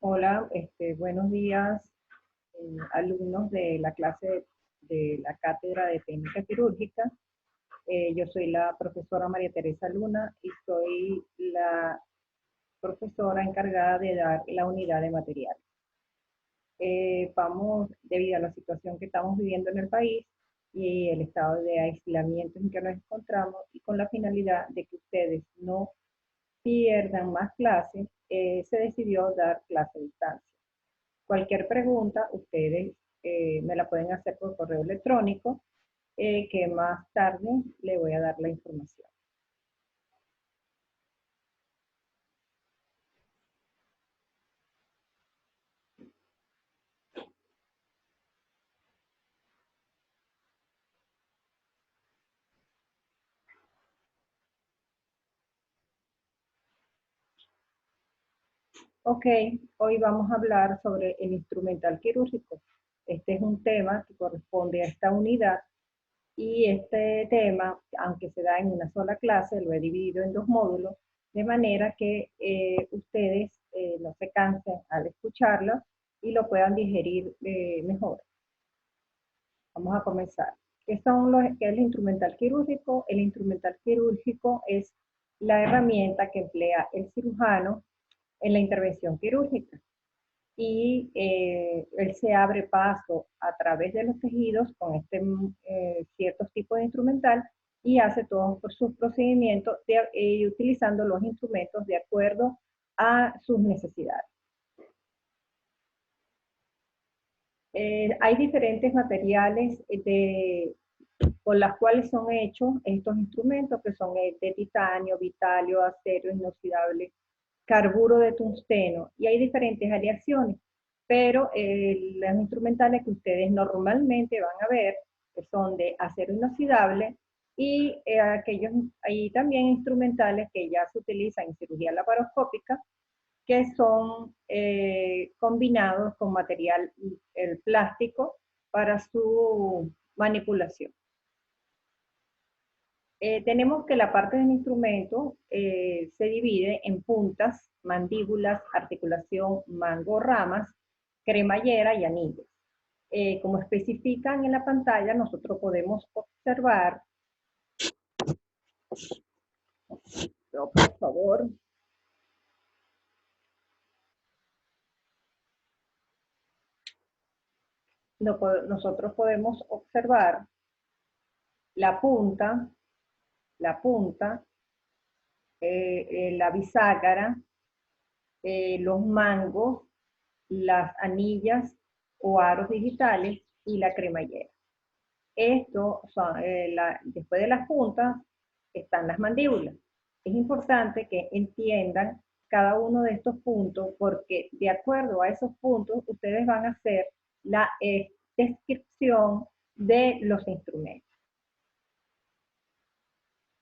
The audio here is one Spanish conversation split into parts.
Hola, buenos días, alumnos de la clase de la Cátedra de Técnica Quirúrgica. Yo soy la profesora María Teresa Luna y soy la profesora encargada de dar la unidad de material. Debido a la situación que estamos viviendo en el país y el estado de aislamiento en que nos encontramos, y con la finalidad de que ustedes no pierdan más clases, se decidió dar clase a distancia. Cualquier pregunta, ustedes me la pueden hacer por correo electrónico, que más tarde le voy a dar la información. Ok, hoy vamos a hablar sobre el instrumental quirúrgico. Este es un tema que corresponde a esta unidad y este tema, aunque se da en una sola clase, lo he dividido en dos módulos, de manera que ustedes no se cansen al escucharlo y lo puedan digerir mejor. Vamos a comenzar. ¿Qué es el instrumental quirúrgico? El instrumental quirúrgico es la herramienta que emplea el cirujano en la intervención quirúrgica. Y él se abre paso a través de los tejidos con ciertos tipos de instrumental y hace todos sus procedimientos utilizando los instrumentos de acuerdo a sus necesidades. Hay diferentes materiales con las cuales son hechos estos instrumentos, que son de titanio, vitalio, acero inoxidable, carburo de tungsteno, y hay diferentes aleaciones, pero los instrumentales que ustedes normalmente van a ver, que son de acero inoxidable, y hay también instrumentales que ya se utilizan en cirugía laparoscópica, que son combinados con material el plástico para su manipulación. Tenemos que la parte del instrumento se divide en puntas, mandíbulas, articulación, mango, ramas, cremallera y anillos. Como especifican en la pantalla, nosotros podemos observar, por favor, nosotros podemos observar la punta, la punta, la bisagra, los mangos, las anillas o aros digitales y la cremallera. Después de las puntas están las mandíbulas. Es importante que entiendan cada uno de estos puntos porque de acuerdo a esos puntos ustedes van a hacer la descripción de los instrumentos.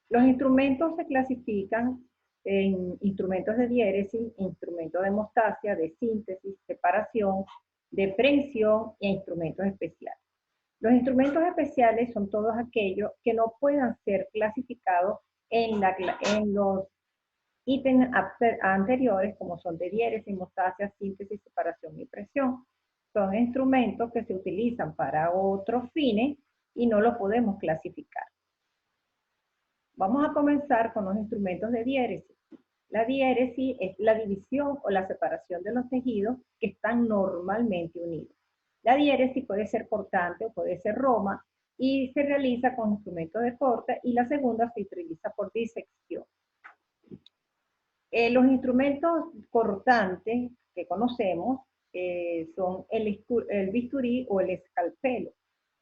Los instrumentos se clasifican en instrumentos de diéresis, instrumentos de hemostasia, de síntesis, separación, de prensión e instrumentos especiales. Los instrumentos especiales son todos aquellos que no puedan ser clasificados en los ítems anteriores, como son de diéresis, hemostasia, síntesis, separación y presión. Son instrumentos que se utilizan para otros fines y no los podemos clasificar. Vamos a comenzar con los instrumentos de diéresis. La diéresis es la división o la separación de los tejidos que están normalmente unidos. La diéresis puede ser cortante o puede ser roma y se realiza con instrumentos de corte, y la segunda se utiliza por disección. Los instrumentos cortantes que conocemos son el bisturí o el escalpelo.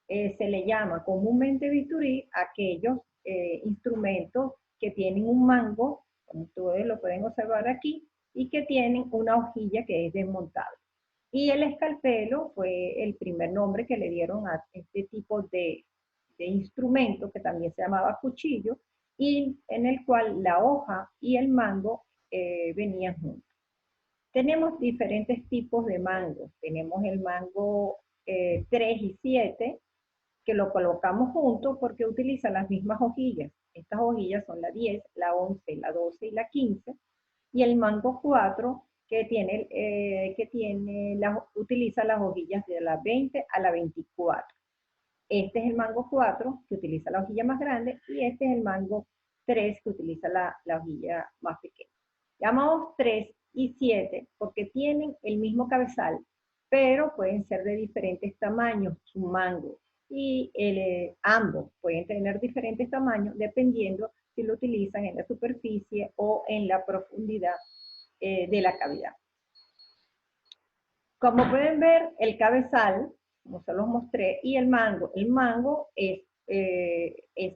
Se le llama comúnmente bisturí a aquellos instrumentos que tienen un mango, como ustedes lo pueden observar aquí, y que tienen una hojilla que es desmontable. Y el escalpelo fue el primer nombre que le dieron a este tipo de instrumento, que también se llamaba cuchillo, y en el cual la hoja y el mango venían juntos. Tenemos diferentes tipos de mangos. Tenemos el mango 3 y 7, que lo colocamos juntos porque utiliza las mismas hojillas. Estas hojillas son la 10, la 11, la 12 y la 15. Y el mango 4, utiliza las hojillas de la 20 a la 24. Este es el mango 4, que utiliza la hojilla más grande, y este es el mango 3, que utiliza la hojilla más pequeña. Llamamos 3 y 7 porque tienen el mismo cabezal, pero pueden ser de diferentes tamaños su mango. Y ambos pueden tener diferentes tamaños dependiendo si lo utilizan en la superficie o en la profundidad de la cavidad. Como pueden ver, el cabezal, como se los mostré, y el mango es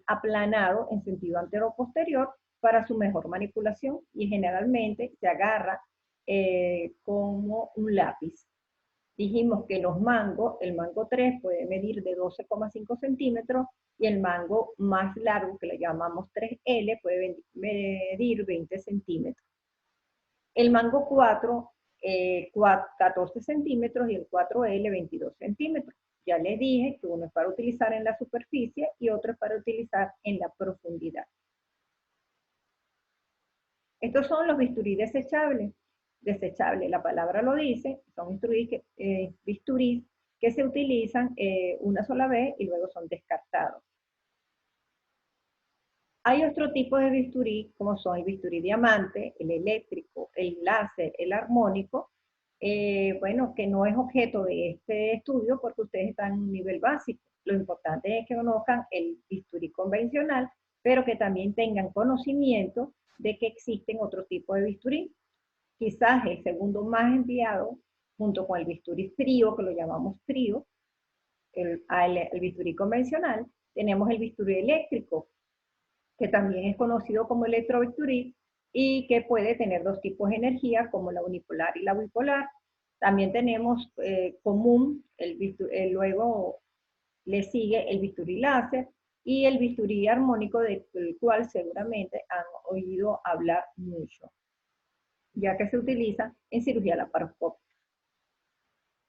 aplanado en sentido antero-posterior para su mejor manipulación y generalmente se agarra como un lápiz. Dijimos que los mangos, el mango 3 puede medir de 12,5 centímetros y el mango más largo, que le llamamos 3L, puede medir 20 centímetros. El mango 4, 14 centímetros y el 4L 22 centímetros. Ya les dije que uno es para utilizar en la superficie y otro es para utilizar en la profundidad. Estos son los bisturí desechables. Desechables, la palabra lo dice, son bisturí que se utilizan una sola vez y luego son descartados. Hay otro tipo de bisturí, como son el bisturí diamante, el eléctrico, el láser, el armónico, bueno, que no es objeto de este estudio porque ustedes están en un nivel básico. Lo importante es que conozcan el bisturí convencional, pero que también tengan conocimiento de que existen otro tipo de bisturí. Quizás el segundo más empleado, junto con el bisturí frío, que lo llamamos frío, el bisturí convencional, tenemos el bisturí eléctrico, que también es conocido como electrobisturí y que puede tener dos tipos de energía, como la unipolar y la bipolar. También tenemos común, luego le sigue el bisturí láser y el bisturí armónico, del cual seguramente han oído hablar mucho, ya que se utiliza en cirugía laparoscópica.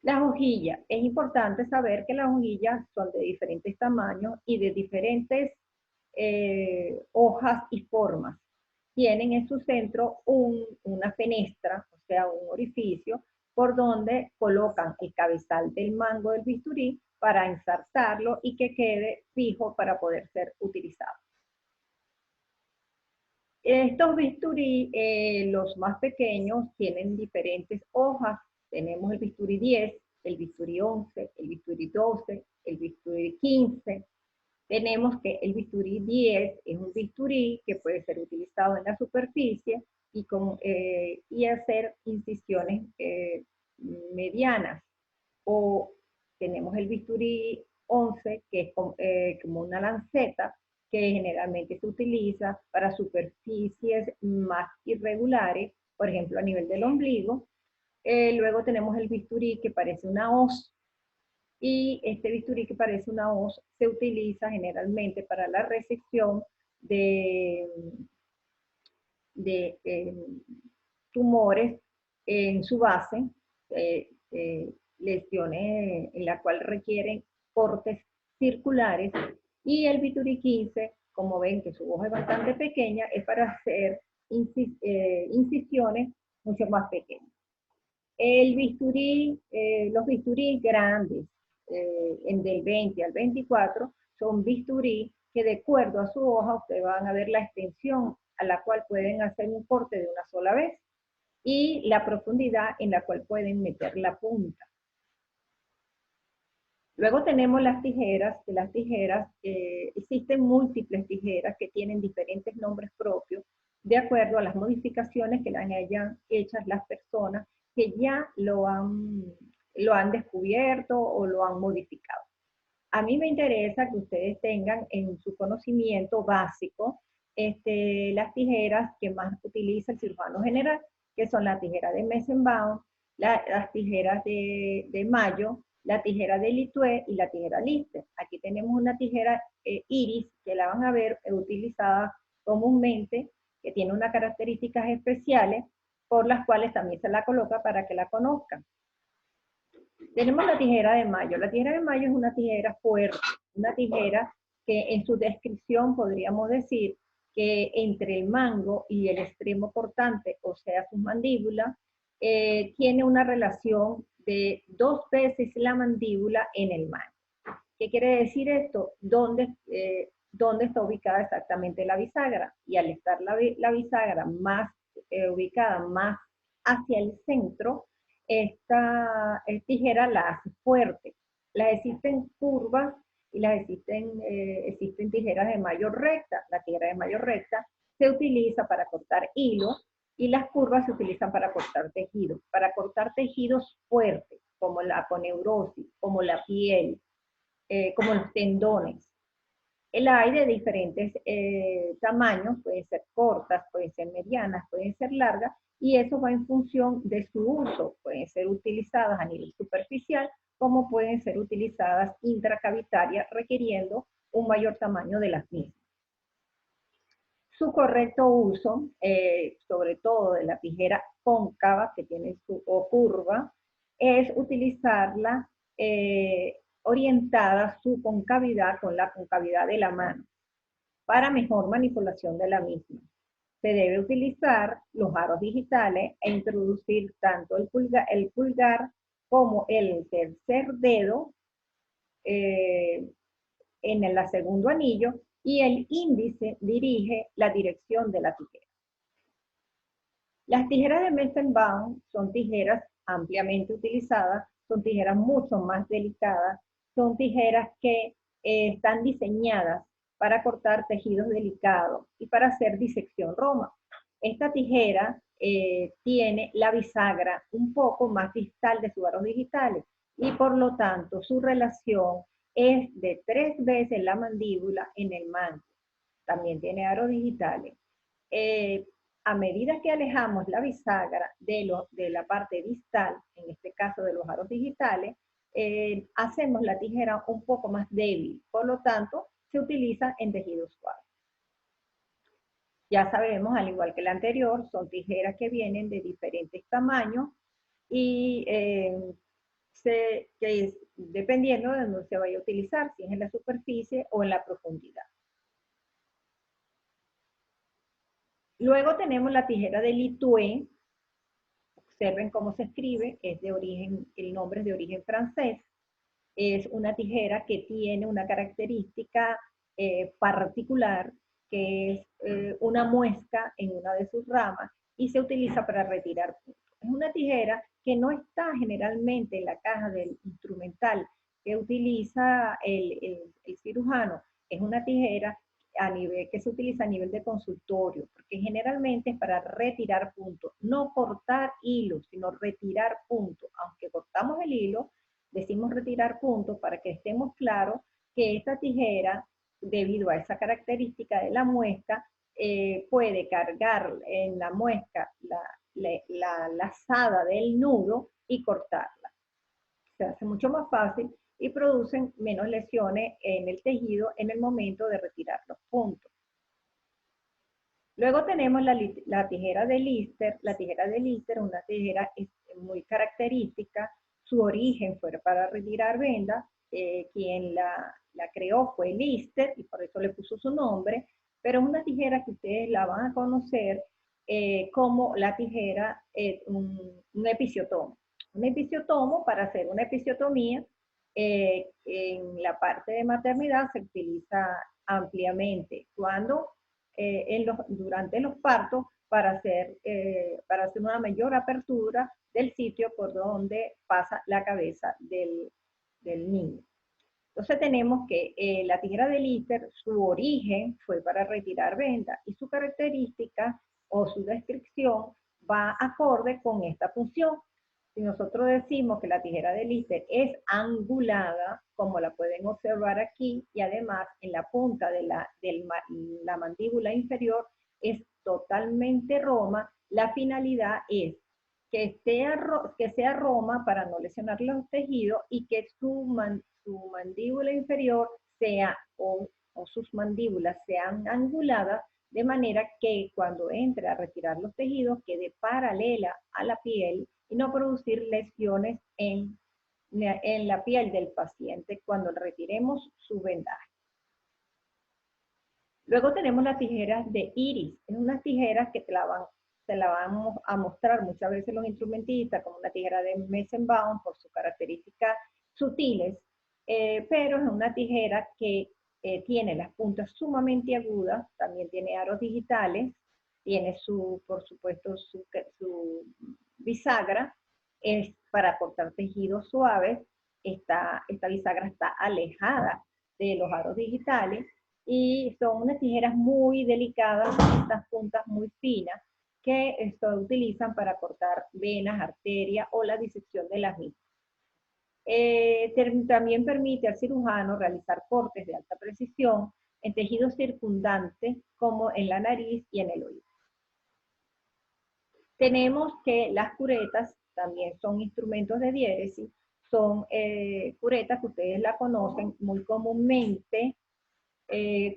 Las hojillas. Es importante saber que las hojillas son de diferentes tamaños y de diferentes hojas y formas. Tienen en su centro una fenestra, o sea, un orificio, por donde colocan el cabezal del mango del bisturí para enzarzarlo y que quede fijo para poder ser utilizado. Estos bisturí, los más pequeños, tienen diferentes hojas. Tenemos el bisturí 10, el bisturí 11, el bisturí 12, el bisturí 15. Tenemos que el bisturí 10 es un bisturí que puede ser utilizado en la superficie y hacer incisiones medianas. O tenemos el bisturí 11, que es como una lanceta, que generalmente se utiliza para superficies más irregulares, por ejemplo a nivel del ombligo. Luego tenemos el bisturí que parece una hoz, y este bisturí que parece una hoz se utiliza generalmente para la resección de tumores en su base, lesiones en la cual requieren cortes circulares, y el bisturí 15, como ven que su hoja es bastante pequeña, es para hacer incisiones mucho más pequeñas. Los bisturí grandes, del 20 al 24, son bisturí que de acuerdo a su hoja ustedes van a ver la extensión a la cual pueden hacer un corte de una sola vez y la profundidad en la cual pueden meter la punta. Luego tenemos las tijeras. De las tijeras existen múltiples tijeras que tienen diferentes nombres propios de acuerdo a las modificaciones que las hayan hechas las personas que ya lo han descubierto o lo han modificado. A mí me interesa que ustedes tengan en su conocimiento básico las tijeras que más utiliza el cirujano general, que son la tijera de Messenbaum, las tijeras de Mayo, la tijera de Litué y la tijera Lister. Aquí tenemos una tijera Iris, que la van a ver utilizada comúnmente, que tiene unas características especiales, por las cuales también se la coloca para que la conozcan. Tenemos la tijera de Mayo. La tijera de Mayo es una tijera fuerte, una tijera que en su descripción podríamos decir que entre el mango y el extremo cortante, o sea, sus mandíbulas, tiene una relación de 2 veces la mandíbula en el mango. ¿Qué quiere decir esto? ¿Dónde está ubicada exactamente la bisagra? Y al estar la bisagra más ubicada más hacia el centro, esta tijera la hace fuerte. Las existen curvas y existen tijeras de mayor recta. La tijera de mayor recta se utiliza para cortar hilo y las curvas se utilizan para cortar tejidos. Para cortar tejidos fuertes, como la aponeurosis, como la piel, como los tendones. La hay de diferentes tamaños, pueden ser cortas, pueden ser medianas, pueden ser largas, y eso va en función de su uso. Pueden ser utilizadas a nivel superficial, como pueden ser utilizadas intracavitarias, requiriendo un mayor tamaño de las mismas. Su correcto uso, sobre todo de la tijera cóncava, que tiene o curva, es utilizarla orientada su concavidad con la concavidad de la mano para mejor manipulación de la misma. Se debe utilizar los aros digitales e introducir tanto el pulgar como el tercer dedo en el segundo anillo, y el índice dirige la dirección de la tijera. Las tijeras de Messenbaum son tijeras ampliamente utilizadas, son tijeras mucho más delicadas, son tijeras que están diseñadas para cortar tejidos delicados y para hacer disección roma. Esta tijera tiene la bisagra un poco más distal de sus aros digitales y por lo tanto su relación es de 3 veces la mandíbula en el mango. También tiene aros digitales. A medida que alejamos la bisagra de la parte distal, en este caso de los aros digitales, hacemos la tijera un poco más débil, por lo tanto, se utiliza en tejidos suaves. Ya sabemos, al igual que la anterior, son tijeras que vienen de diferentes tamaños y dependiendo de dónde se vaya a utilizar, si es en la superficie o en la profundidad. Luego tenemos la tijera de Litué. Observen cómo se escribe, el nombre es de origen francés. Es una tijera que tiene una característica particular, que es una muesca en una de sus ramas y se utiliza para retirar puntos. Es una tijera que no está generalmente en la caja del instrumental que utiliza el cirujano. Es una tijera que se utiliza a nivel de consultorio, porque generalmente es para retirar puntos, no cortar hilos, sino retirar puntos. Aunque cortamos el hilo, decimos retirar puntos para que estemos claros que esta tijera, debido a esa característica de la muesca, puede cargar en la muesca la lazada del nudo y cortarla. Se hace mucho más fácil y producen menos lesiones en el tejido en el momento de retirar los puntos. Luego tenemos la tijera de Lister. La tijera de Lister es una tijera muy característica. Su origen fue para retirar vendas. Quien la creó fue Lister y por eso le puso su nombre, pero es una tijera que ustedes la van a conocer como la tijera, un episiotomo. Un episiotomo, para hacer una episiotomía, en la parte de maternidad se utiliza ampliamente durante los partos para hacer una mayor apertura del sitio por donde pasa la cabeza del niño. Entonces tenemos que la tijera de Lister, su origen fue para retirar vendas y su característica o su descripción va acorde con esta función. Si nosotros decimos que la tijera de Lister es angulada, como la pueden observar aquí, y además en la punta de la mandíbula inferior es totalmente roma, la finalidad es que sea roma para no lesionar los tejidos y que su mandíbula inferior o sus mandíbulas sean anguladas, de manera que cuando entre a retirar los tejidos quede paralela a la piel y no producir lesiones en la piel del paciente cuando retiremos su vendaje. Luego tenemos las tijeras de Iris. Es unas tijeras que clavan se la vamos a mostrar muchas veces los instrumentistas como una tijera de Meisenbaum por sus características sutiles, pero es una tijera que tiene las puntas sumamente agudas, también tiene aros digitales, tiene por supuesto, su bisagra, es para cortar tejidos suaves. Esta bisagra está alejada de los aros digitales y son unas tijeras muy delicadas, con estas puntas muy finas que se utilizan para cortar venas, arterias o la disección de las mismas. También permite al cirujano realizar cortes de alta precisión en tejidos circundantes como en la nariz y en el oído. Tenemos que las curetas también son instrumentos de diéresis, son curetas que ustedes la conocen muy comúnmente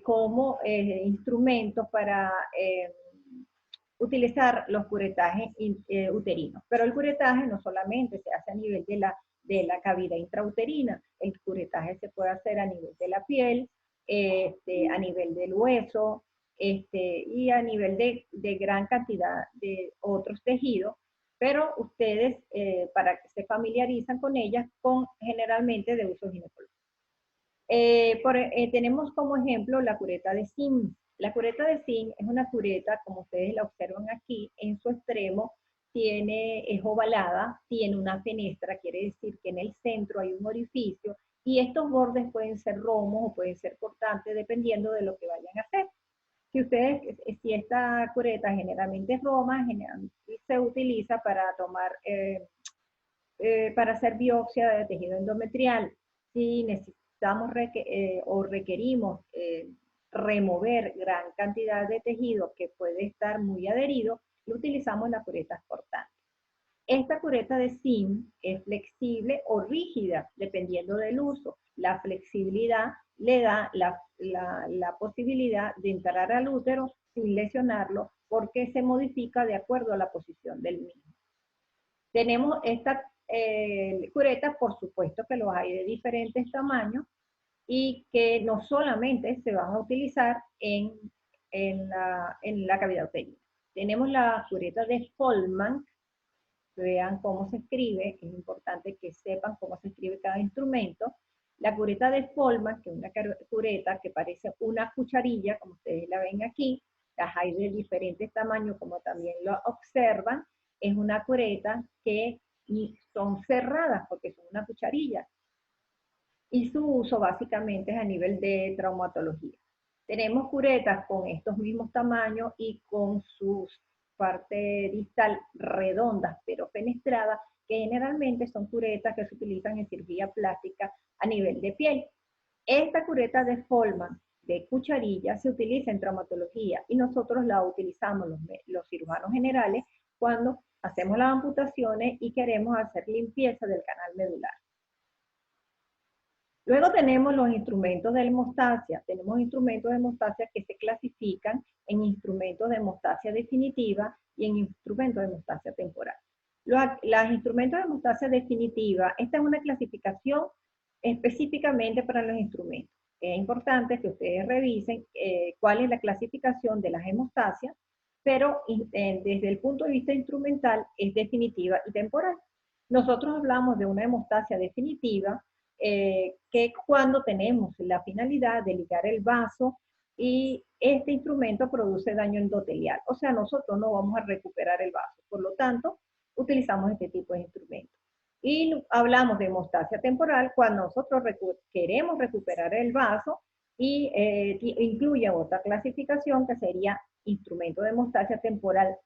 como instrumentos para utilizar los curetajes uterinos. Pero el curetaje no solamente se hace a nivel de la cavidad intrauterina, el curetaje se puede hacer a nivel de la piel, a nivel del hueso, y a nivel de gran cantidad de otros tejidos, pero ustedes, para que se familiarizan con ellas, generalmente de uso ginecológico. Tenemos como ejemplo la cureta de zinc. La cureta de zinc es una cureta, como ustedes la observan aquí, en su extremo es ovalada, tiene una fenestra, quiere decir que en el centro hay un orificio, y estos bordes pueden ser romos o pueden ser cortantes, dependiendo de lo que vayan a hacer. Si esta cureta generalmente es roma, generalmente se utiliza para para hacer biopsia de tejido endometrial. Si necesitamos o requerimos remover gran cantidad de tejido que puede estar muy adherido, lo utilizamos las curetas cortantes. Esta cureta de zinc es flexible o rígida, dependiendo del uso. La flexibilidad le da la posibilidad de entrar al útero sin lesionarlo, porque se modifica de acuerdo a la posición del mismo. Tenemos esta cureta, por supuesto que los hay de diferentes tamaños y que no solamente se van a utilizar en la cavidad uterina. Tenemos la cureta de Folman. Vean cómo se escribe, es importante que sepan cómo se escribe cada instrumento. La cureta de Folman, que es una cureta que parece una cucharilla, como ustedes la ven aquí, las hay de diferentes tamaños, como también lo observan, es una cureta que son cerradas porque son una cucharilla. Y su uso básicamente es a nivel de traumatología. Tenemos curetas con estos mismos tamaños y con sus partes distal redondas pero fenestradas, que generalmente son curetas que se utilizan en cirugía plástica a nivel de piel. Esta cureta de Folman de cucharilla se utiliza en traumatología y nosotros la utilizamos los cirujanos generales cuando hacemos las amputaciones y queremos hacer limpieza del canal medular. Luego tenemos los instrumentos de hemostasia. Tenemos instrumentos de hemostasia que se clasifican en instrumentos de hemostasia definitiva y en instrumentos de hemostasia temporal. Los instrumentos de hemostasia definitiva, esta es una clasificación específicamente para los instrumentos. Es importante que ustedes revisen cuál es la clasificación de las hemostasias, pero desde el punto de vista instrumental es definitiva y temporal. Nosotros hablamos de una hemostasia definitiva, que cuando tenemos la finalidad de ligar el vaso y este instrumento produce daño endotelial. O sea, nosotros no vamos a recuperar el vaso. Por lo tanto, utilizamos este tipo de instrumentos. Y hablamos de hemostasia temporal cuando nosotros queremos recuperar el vaso y incluye otra clasificación que sería instrumento de hemostasia temporal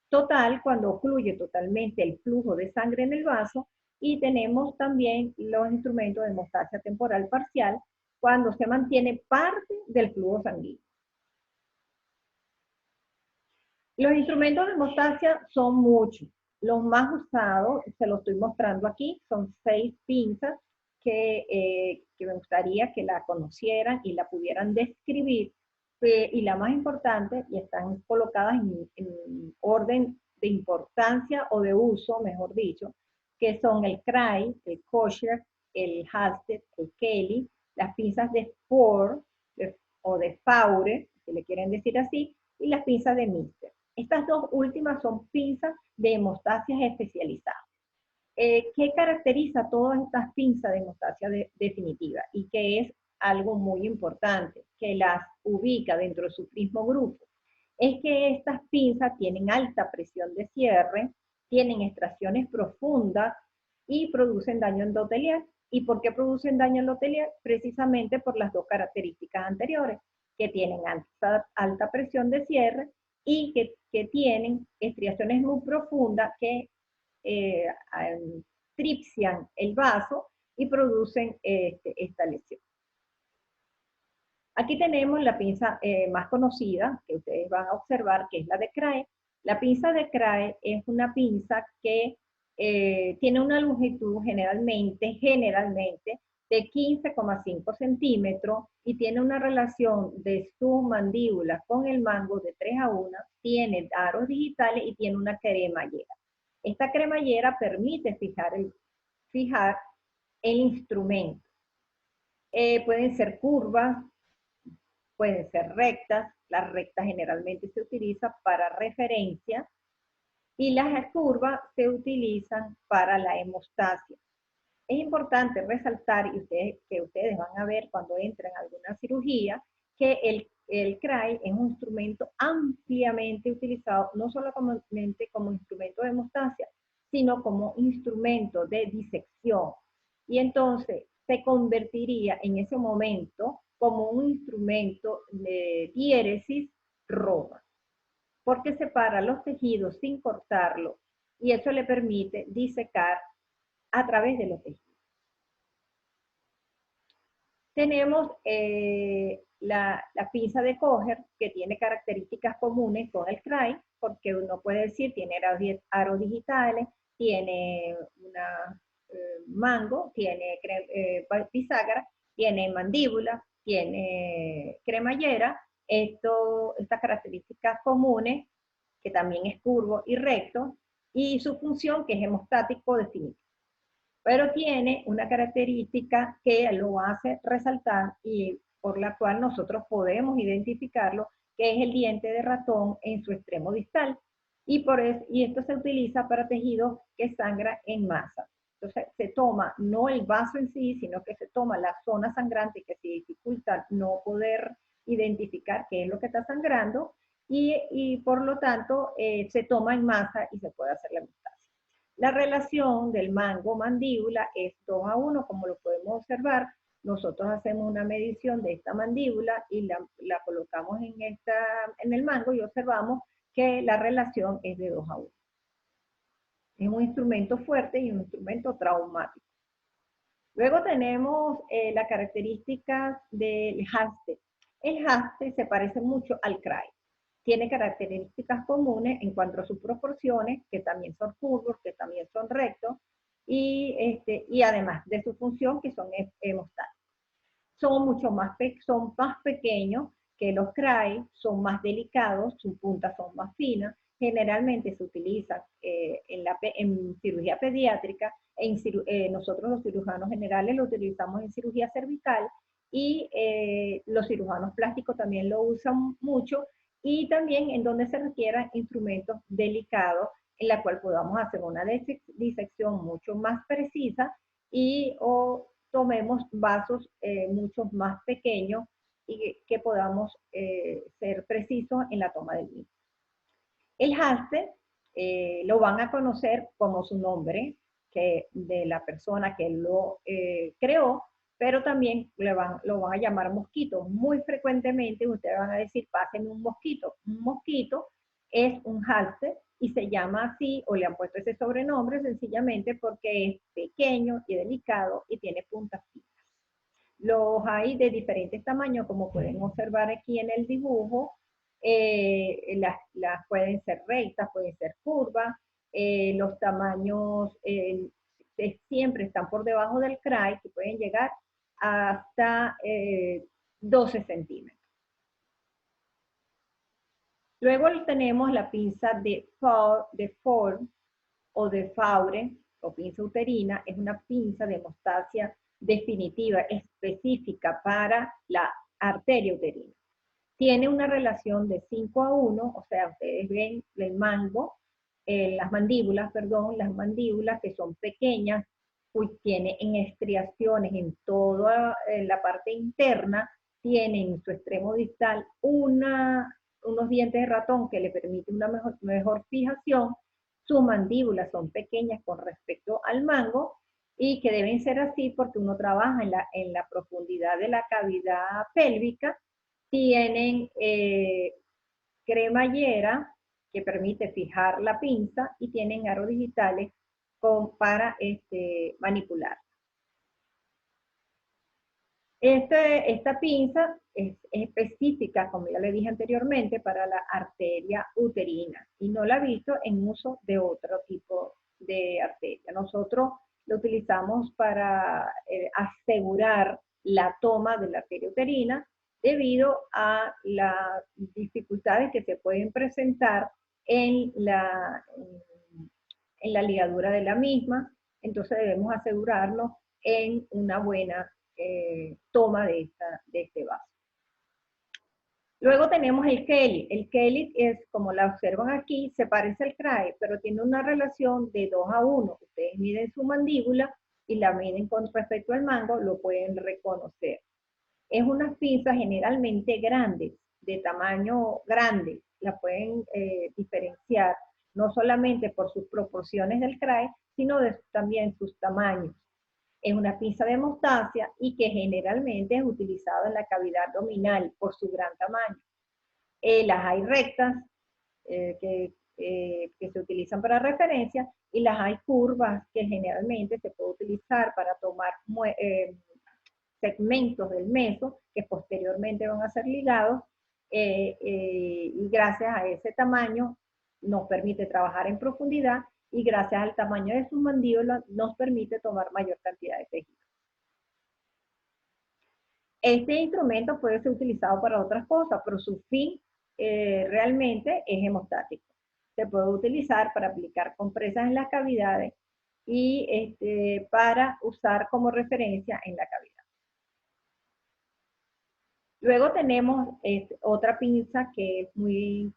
total, cuando ocluye totalmente el flujo de sangre en el vaso. Y tenemos también los instrumentos de hemostasia temporal parcial, cuando se mantiene parte del flujo sanguíneo. Los instrumentos de hemostasia son muchos. Los más usados, se los estoy mostrando aquí, son 6 pinzas que me gustaría que la conocieran y la pudieran describir. Y la más importante, y están colocadas en orden de importancia o de uso, mejor dicho, que son el Cray, el Kosher, el Halsted, el Kelly, las pinzas de Ford o de Faure, si le quieren decir así, y las pinzas de Mister. Estas dos últimas son pinzas de hemostasias especializadas. ¿Qué caracteriza todas estas pinzas de hemostasia definitiva? Y que es algo muy importante, que las ubica dentro de su mismo grupo, es que estas pinzas tienen alta presión de cierre, tienen extracciones profundas y producen daño endotelial. ¿Y por qué producen daño endotelial? Precisamente por las dos características anteriores, que tienen alta presión de cierre y que tienen estriaciones muy profundas que tripsian el vaso y producen esta lesión. Aquí tenemos la pinza más conocida que ustedes van a observar, que es la de Craig. La pinza de Craig es una pinza que tiene una longitud generalmente de 15,5 centímetros y tiene una relación de su mandíbula con el mango de 3:1, tiene aros digitales y tiene una cremallera. Esta cremallera permite fijar el instrumento. Pueden ser curvas, pueden ser rectas. Las rectas generalmente se utilizan para referencia y las curvas se utilizan para la hemostasia. Es importante resaltar, que ustedes van a ver cuando entren a alguna cirugía, que el CRAI es un instrumento ampliamente utilizado, no solamente como instrumento de hemostasia, sino como instrumento de disección. Y entonces se convertiría en ese momento como un instrumento de diéresis roma, porque separa los tejidos sin cortarlo y eso le permite disecar a través de los tejidos. Tenemos la pinza de Kocher, que tiene características comunes con el CRAI, porque uno puede decir tiene aros digitales, tiene una mango, tiene bisagra, tiene mandíbula, tiene cremallera. Estas características comunes, que también es curvo y recto, y su función que es hemostático definitivo. Pero tiene una característica que lo hace resaltar y por la cual nosotros podemos identificarlo, que es el diente de ratón en su extremo distal. Y esto se utiliza para tejidos que sangran en masa. Entonces se toma no el vaso en sí, sino que se toma la zona sangrante que se dificulta no poder identificar qué es lo que está sangrando y por lo tanto se toma en masa y se puede hacer la hemostasia. La relación del mango-mandíbula es 2:1, como lo podemos observar. Nosotros hacemos una medición de esta mandíbula y la colocamos en el mango y observamos que la relación es de 2:1. Es un instrumento fuerte y un instrumento traumático. Luego tenemos las características del haste. El haste se parece mucho al CRAI. Tiene características comunes en cuanto a sus proporciones, que también son curvos, que también son rectos, y además de su función, que son hemostáticos. Son más pequeños que los CRAI, son más delicados, sus puntas son más finas, generalmente se utilizan en cirugía pediátrica, nosotros los cirujanos generales lo utilizamos en cirugía cervical y los cirujanos plásticos también lo usan mucho y también en donde se requieran instrumentos delicados en la cual podamos hacer una disección mucho más precisa o tomemos vasos mucho más pequeños y que podamos ser precisos en la toma del mismo. El haste lo van a conocer como su nombre, que de la persona que lo creó, pero también lo van a llamar mosquito. Muy frecuentemente ustedes van a decir, pásenme un mosquito. Un mosquito es un haste y se llama así, o le han puesto ese sobrenombre sencillamente porque es pequeño y delicado y tiene puntas finas. Los hay de diferentes tamaños, como pueden observar aquí en el dibujo. Las pueden ser rectas, pueden ser curvas. Los tamaños siempre están por debajo del CRAI, que pueden llegar hasta 12 centímetros. Luego tenemos la pinza de Ford o de Faure, o pinza uterina. Es una pinza de hemostasia definitiva, específica para la arteria uterina. tiene una relación de 5:1, o sea, ustedes ven el mango, las mandíbulas, perdón, las mandíbulas que son pequeñas, pues tienen estriaciones en toda la parte interna, tienen en su extremo distal unos dientes de ratón que le permiten una mejor fijación. Sus mandíbulas son pequeñas con respecto al mango y que deben ser así porque uno trabaja en la profundidad de la cavidad pélvica. Tienen cremallera que permite fijar la pinza y tienen aros digitales para manipular. Esta pinza es específica, como ya le dije anteriormente, para la arteria uterina y no la he visto en uso de otro tipo de arteria. Nosotros lo utilizamos para asegurar la toma de la arteria uterina debido a las dificultades que se pueden presentar en la ligadura de la misma. Entonces debemos asegurarnos en una buena toma de este vaso. Luego tenemos el Kelly. El Kelly es, como la observan aquí, se parece al CRAE, pero tiene una relación de 2:1. Ustedes miden su mandíbula y la miden con respecto al mango, lo pueden reconocer. Es unas pinzas generalmente grandes, de tamaño grande, la pueden diferenciar, no solamente por sus proporciones del CRAE, sino también sus tamaños. Es una pinza de hemostasia y que generalmente es utilizada en la cavidad abdominal por su gran tamaño. Las hay rectas que se utilizan para referencia y las hay curvas que generalmente se puede utilizar para tomar segmentos del meso que posteriormente van a ser ligados y gracias a ese tamaño nos permite trabajar en profundidad y gracias al tamaño de sus mandíbulas nos permite tomar mayor cantidad de tejido. Este instrumento puede ser utilizado para otras cosas, pero su fin realmente es hemostático. Se puede utilizar para aplicar compresas en las cavidades y para usar como referencia en la cavidad. Luego tenemos otra pinza que es muy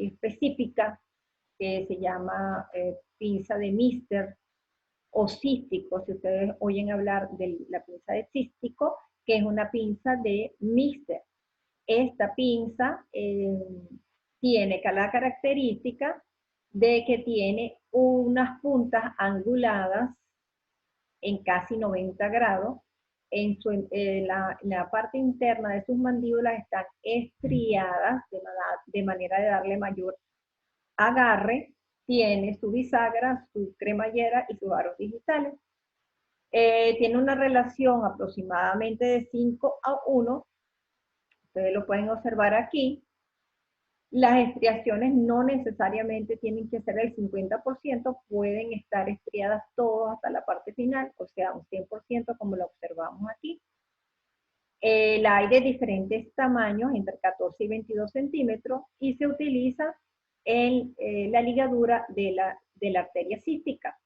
específica, que se llama pinza de Mister o cístico, si ustedes oyen hablar de la pinza de cístico, que es una pinza de Mister. Esta pinza tiene la característica de que tiene unas puntas anguladas en casi 90 grados. En la parte interna de sus mandíbulas están estriadas de manera de darle mayor agarre. Tiene su bisagra, su cremallera y sus aros digitales. Tiene una relación aproximadamente de 5:1. Ustedes lo pueden observar aquí. Las estriaciones no necesariamente tienen que ser el 50%, pueden estar estriadas todas hasta la parte final, o sea, un 100% como lo observamos aquí. La hay de diferentes tamaños, entre 14 y 22 centímetros, y se utiliza en la ligadura de la arteria cística.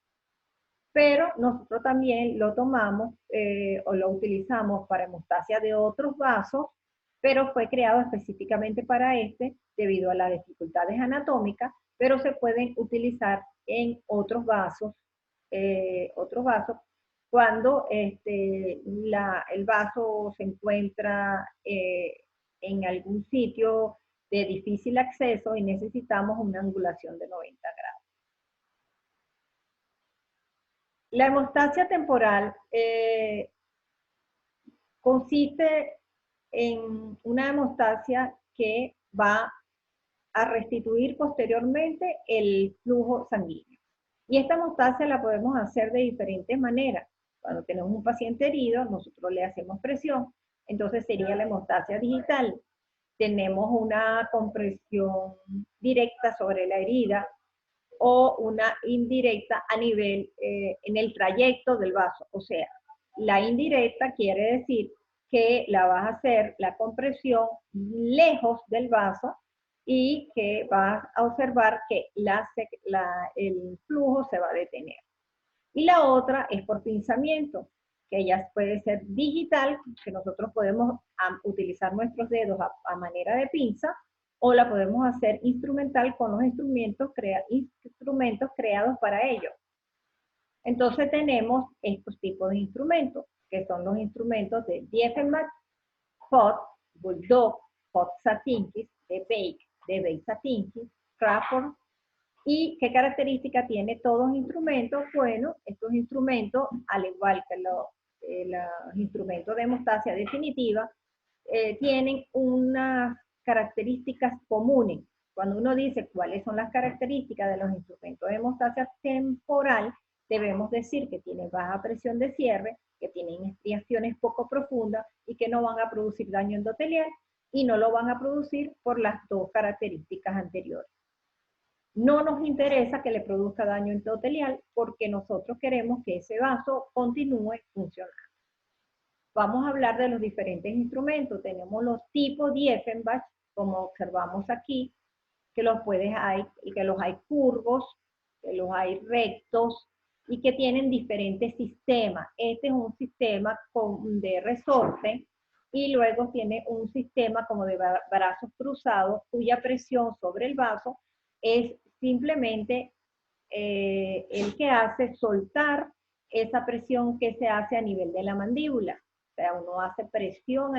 Pero nosotros también lo tomamos o lo utilizamos para hemostasia de otros vasos, pero fue creado específicamente para debido a las dificultades anatómicas, pero se pueden utilizar en otros vasos cuando el vaso se encuentra en algún sitio de difícil acceso y necesitamos una angulación de 90 grados. La hemostasia temporal consiste en una hemostasia que va a restituir posteriormente el flujo sanguíneo. Y esta hemostasia la podemos hacer de diferentes maneras. Cuando tenemos un paciente herido, nosotros le hacemos presión, entonces sería la hemostasia digital. Tenemos una compresión directa sobre la herida o una indirecta a nivel, en el trayecto del vaso. O sea, la indirecta quiere decir que la vas a hacer la compresión lejos del vaso y que vas a observar que el flujo se va a detener. Y la otra es por pinzamiento. que ya puede ser digital, que nosotros podemos utilizar nuestros dedos a manera de pinza, o la podemos hacer instrumental con los instrumentos creados para ello. Entonces tenemos estos tipos de instrumentos, que son los instrumentos de Dieffenbach, Pot, Bulldog, Pot Satinkis, de Bake Satinkis, Crawford. ¿Y qué característica tiene todos los instrumentos? Bueno, estos instrumentos, al igual que los instrumentos de hemostasia definitiva, tienen unas características comunes. Cuando uno dice cuáles son las características de los instrumentos de hemostasia temporal, debemos decir que tienen baja presión de cierre, que tienen estriaciones poco profundas y que no van a producir daño endotelial, y no lo van a producir por las dos características anteriores. No nos interesa que le produzca daño endotelial porque nosotros queremos que ese vaso continúe funcionando. Vamos a hablar de los diferentes instrumentos. Tenemos los tipos Dieffenbach, como observamos aquí, que los hay curvos, que los hay rectos y que tienen diferentes sistemas. Este es un sistema de resorte y luego tiene un sistema como de brazos cruzados cuya presión sobre el vaso es simplemente el que hace soltar esa presión que se hace a nivel de la mandíbula. O sea, uno hace presión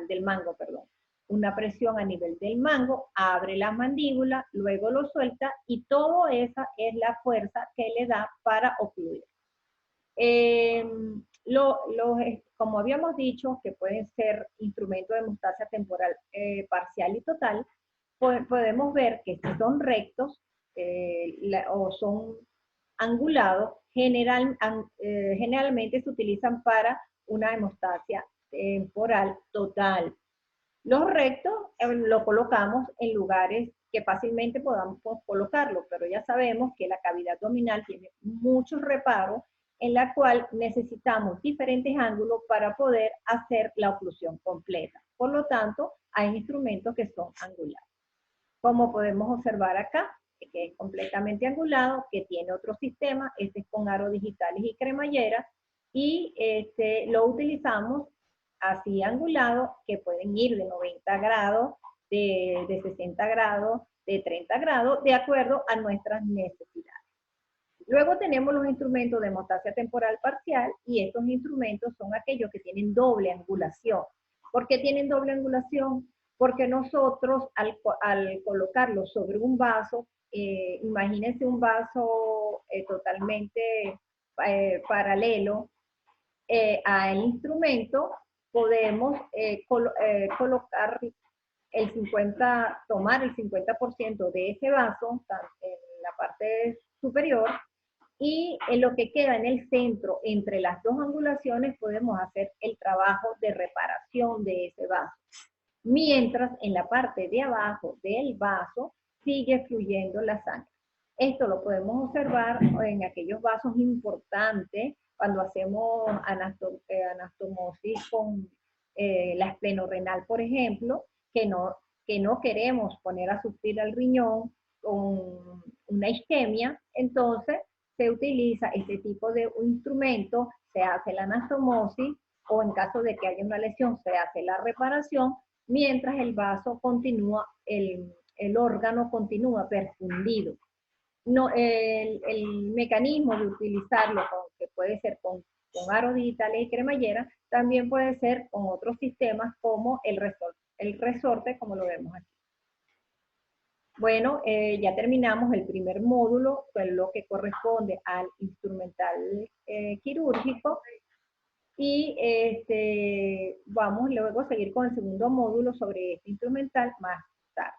del mango, perdón. Una presión a nivel del mango, abre la mandíbula, luego lo suelta y toda esa es la fuerza que le da para ocluir. Como habíamos dicho, que pueden ser instrumentos de hemostasia temporal parcial y total, podemos ver que si son rectos o son angulados, generalmente se utilizan para una hemostasia temporal total. Los rectos lo colocamos en lugares que fácilmente podamos colocarlo, pero ya sabemos que la cavidad abdominal tiene muchos reparos en la cual necesitamos diferentes ángulos para poder hacer la oclusión completa. Por lo tanto, hay instrumentos que son angulares. Como podemos observar acá, que es completamente angulado, que tiene otro sistema, este es con aros digitales y cremalleras, y lo utilizamos así angulado, que pueden ir de 90 grados, de 60 grados, de 30 grados, de acuerdo a nuestras necesidades. Luego tenemos los instrumentos de hemostasia temporal parcial, y estos instrumentos son aquellos que tienen doble angulación. ¿Por qué tienen doble angulación? Porque nosotros al colocarlo sobre un vaso, imagínense un vaso totalmente paralelo al instrumento, podemos colocar tomar el 50% de ese vaso en la parte superior, y en lo que queda en el centro, entre las dos angulaciones, podemos hacer el trabajo de reparación de ese vaso. Mientras en la parte de abajo del vaso sigue fluyendo la sangre. Esto lo podemos observar en aquellos vasos importantes, cuando hacemos anastomosis con la esplenorrenal, por ejemplo, que no queremos poner a sufrir al riñón con una isquemia. Entonces se utiliza este tipo de instrumento, se hace la anastomosis, o en caso de que haya una lesión se hace la reparación, mientras el vaso continúa, el órgano continúa perfundido. No, el mecanismo de utilizarlo, que puede ser con aros digitales y cremallera, también puede ser con otros sistemas como el resorte, como lo vemos aquí. Bueno, ya terminamos el primer módulo, pues lo que corresponde al instrumental quirúrgico, y vamos luego a seguir con el segundo módulo sobre este instrumental más tarde.